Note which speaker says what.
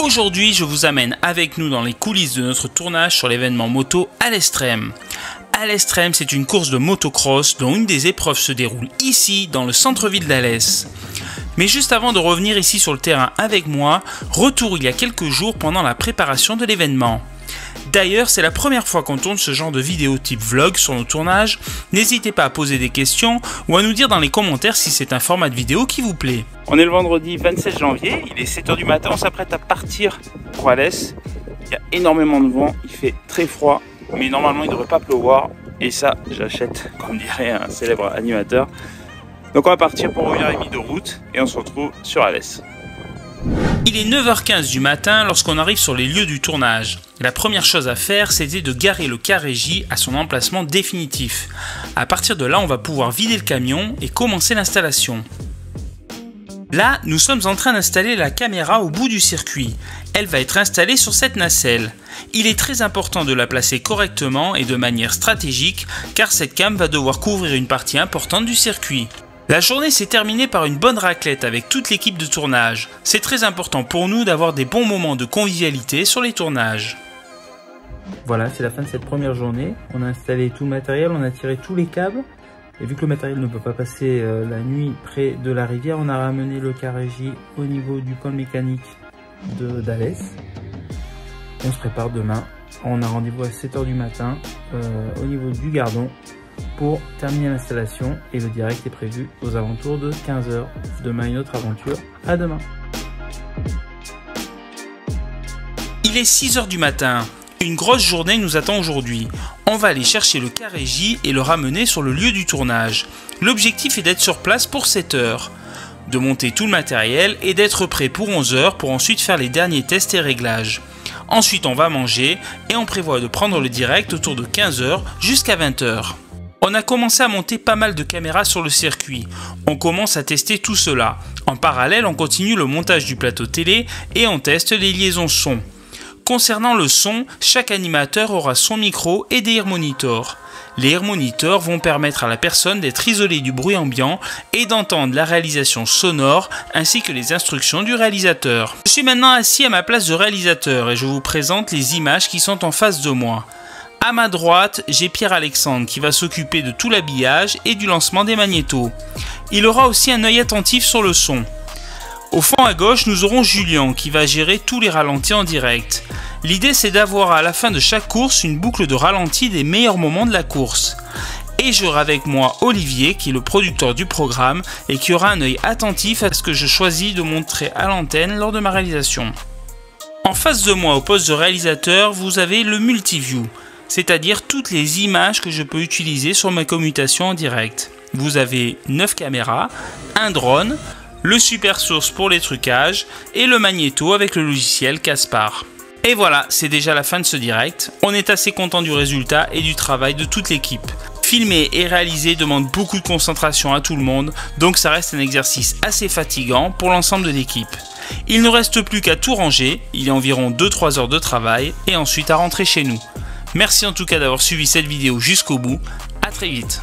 Speaker 1: Aujourd'hui, je vous amène avec nous dans les coulisses de notre tournage sur l'événement moto Alextreme. Alextreme, c'est une course de motocross dont une des épreuves se déroule ici, dans le centre-ville d'Alès. Mais juste avant de revenir ici sur le terrain avec moi, retour il y a quelques jours pendant la préparation de l'événement. D'ailleurs, c'est la première fois qu'on tourne ce genre de vidéo type vlog sur nos tournages. N'hésitez pas à poser des questions ou à nous dire dans les commentaires si c'est un format de vidéo qui vous plaît. On est le vendredi 27 janvier, il est 7 h du matin, on s'apprête à partir pour Alès. Il y a énormément de vent, il fait très froid, mais normalement il ne devrait pas pleuvoir. Et ça, j'achète, comme dirait un célèbre animateur. Donc on va partir pour 1h30 de route et on se retrouve sur Alès. Il est 9 h 15 du matin lorsqu'on arrive sur les lieux du tournage. La première chose à faire, c'était de garer le car régie à son emplacement définitif. À partir de là, on va pouvoir vider le camion et commencer l'installation. Là, nous sommes en train d'installer la caméra au bout du circuit. Elle va être installée sur cette nacelle. Il est très important de la placer correctement et de manière stratégique car cette cam va devoir couvrir une partie importante du circuit. La journée s'est terminée par une bonne raclette avec toute l'équipe de tournage. C'est très important pour nous d'avoir des bons moments de convivialité sur les tournages.
Speaker 2: Voilà, c'est la fin de cette première journée. On a installé tout le matériel, on a tiré tous les câbles. Et vu que le matériel ne peut pas passer la nuit près de la rivière, on a ramené le car régie au niveau du pôle mécanique d'Alès. On se prépare demain. On a rendez-vous à 7 h du matin au niveau du Gardon pour terminer l'installation et le direct est prévu aux alentours de 15 h. Demain, une autre aventure. À demain.
Speaker 1: Il est 6 h du matin. Une grosse journée nous attend aujourd'hui. On va aller chercher le car régie et le ramener sur le lieu du tournage. L'objectif est d'être sur place pour 7 h, de monter tout le matériel et d'être prêt pour 11 h pour ensuite faire les derniers tests et réglages. Ensuite, on va manger et on prévoit de prendre le direct autour de 15 h jusqu'à 20 h. On a commencé à monter pas mal de caméras sur le circuit. On commence à tester tout cela. En parallèle, on continue le montage du plateau télé et on teste les liaisons son. Concernant le son, chaque animateur aura son micro et des ear monitors. Les ear monitors vont permettre à la personne d'être isolée du bruit ambiant et d'entendre la réalisation sonore ainsi que les instructions du réalisateur. Je suis maintenant assis à ma place de réalisateur et je vous présente les images qui sont en face de moi. À ma droite, j'ai Pierre-Alexandre qui va s'occuper de tout l'habillage et du lancement des magnétos. Il aura aussi un œil attentif sur le son. Au fond à gauche, nous aurons Julien qui va gérer tous les ralentis en direct. L'idée c'est d'avoir à la fin de chaque course une boucle de ralenti des meilleurs moments de la course. Et j'aurai avec moi Olivier qui est le producteur du programme et qui aura un œil attentif à ce que je choisis de montrer à l'antenne lors de ma réalisation. En face de moi au poste de réalisateur, vous avez le multiview, c'est-à-dire toutes les images que je peux utiliser sur ma commutation en direct. Vous avez 9 caméras, un drone, le super source pour les trucages et le magnéto avec le logiciel Caspar. Et voilà, c'est déjà la fin de ce direct. On est assez content du résultat et du travail de toute l'équipe. Filmer et réaliser demande beaucoup de concentration à tout le monde, donc ça reste un exercice assez fatigant pour l'ensemble de l'équipe. Il ne reste plus qu'à tout ranger, il y a environ 2-3 heures de travail et ensuite à rentrer chez nous. Merci en tout cas d'avoir suivi cette vidéo jusqu'au bout, à très vite.